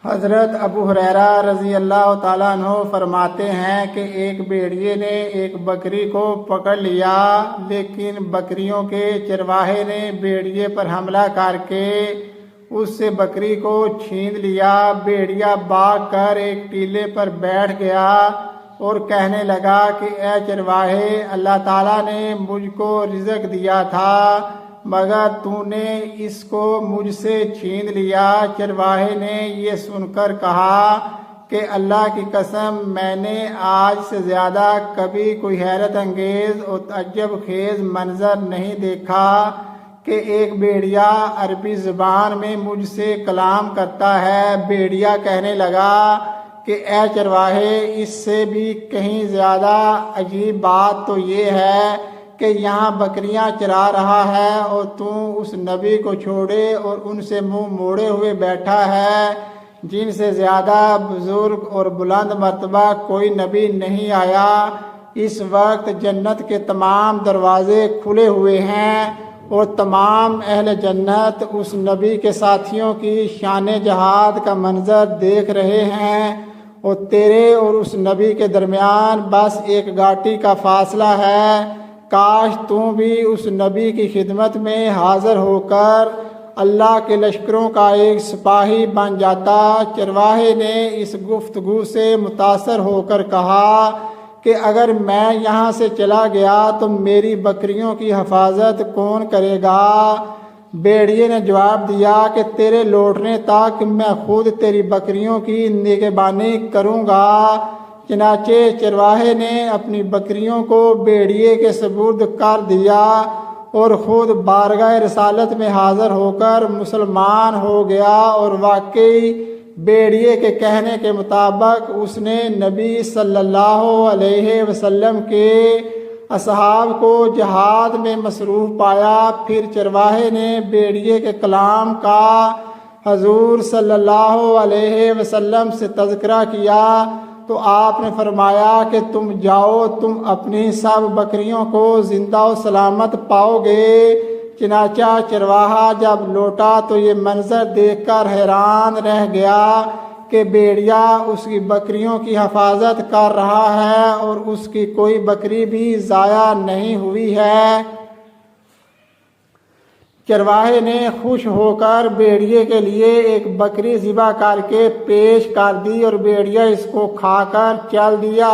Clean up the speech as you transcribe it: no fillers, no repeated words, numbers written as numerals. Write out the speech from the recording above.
حضرت ابو ہریرہ رضی اللہ تعالیٰ عنہ فرماتے ہیں کہ ایک بھیڑیے نے ایک بکری کو پکڑ لیا، لیکن بکریوں کے چرواہے نے بھیڑیے پر حملہ کر کے اس سے بکری کو چھین لیا۔ بھیڑیا بھاگ کر ایک ٹیلے پر بیٹھ گیا اور کہنے لگا کہ اے چرواہے، اللہ تعالیٰ نے مجھ کو رزق دیا تھا مگر تو نے اس کو مجھ سے چھین لیا۔ چرواہے نے یہ سن کر کہا کہ اللہ کی قسم، میں نے آج سے زیادہ کبھی کوئی حیرت انگیز اور تعجب خیز منظر نہیں دیکھا کہ ایک بھیڑیا عربی زبان میں مجھ سے کلام کرتا ہے۔ بھیڑیا کہنے لگا کہ اے چرواہے، اس سے بھی کہیں زیادہ عجیب بات تو یہ ہے کہ یہاں بکریاں چرا رہا ہے اور تو اس نبی کو چھوڑے اور ان سے منہ موڑے ہوئے بیٹھا ہے جن سے زیادہ بزرگ اور بلند مرتبہ کوئی نبی نہیں آیا۔ اس وقت جنت کے تمام دروازے کھلے ہوئے ہیں اور تمام اہل جنت اس نبی کے ساتھیوں کی شان جہاد کا منظر دیکھ رہے ہیں اور تیرے اور اس نبی کے درمیان بس ایک گھاٹی کا فاصلہ ہے۔ کاش تم بھی اس نبی کی خدمت میں حاضر ہو کر اللہ کے لشکروں کا ایک سپاہی بن جاتا۔ چرواہے نے اس گفتگو سے متاثر ہو کر کہا کہ اگر میں یہاں سے چلا گیا تو میری بکریوں کی حفاظت کون کرے گا؟ بھیڑیے نے جواب دیا کہ تیرے لوٹنے تک میں خود تیری بکریوں کی نگہبانی کروں گا۔ چنانچہ چرواہے نے اپنی بکریوں کو بھیڑیے کے سپرد کر دیا اور خود بارگاہ رسالت میں حاضر ہو کر مسلمان ہو گیا، اور واقعی بھیڑیے کے کہنے کے مطابق اس نے نبی صلی اللہ علیہ وسلم کے اصحاب کو جہاد میں مصروف پایا۔ پھر چرواہے نے بھیڑیے کے کلام کا حضور صلی اللہ علیہ وسلم سے تذکرہ کیا تو آپ نے فرمایا کہ تم جاؤ، تم اپنی سب بکریوں کو زندہ و سلامت پاؤ گے۔ چنانچہ چرواہا جب لوٹا تو یہ منظر دیکھ کر حیران رہ گیا کہ بھیڑیا اس کی بکریوں کی حفاظت کر رہا ہے اور اس کی کوئی بکری بھی ضائع نہیں ہوئی ہے۔ چرواہے نے خوش ہو کر بھیڑیے کے لیے ایک بکری ذبح کر کے پیش کر دی اور بھیڑیا اس کو کھا کر چل دیا۔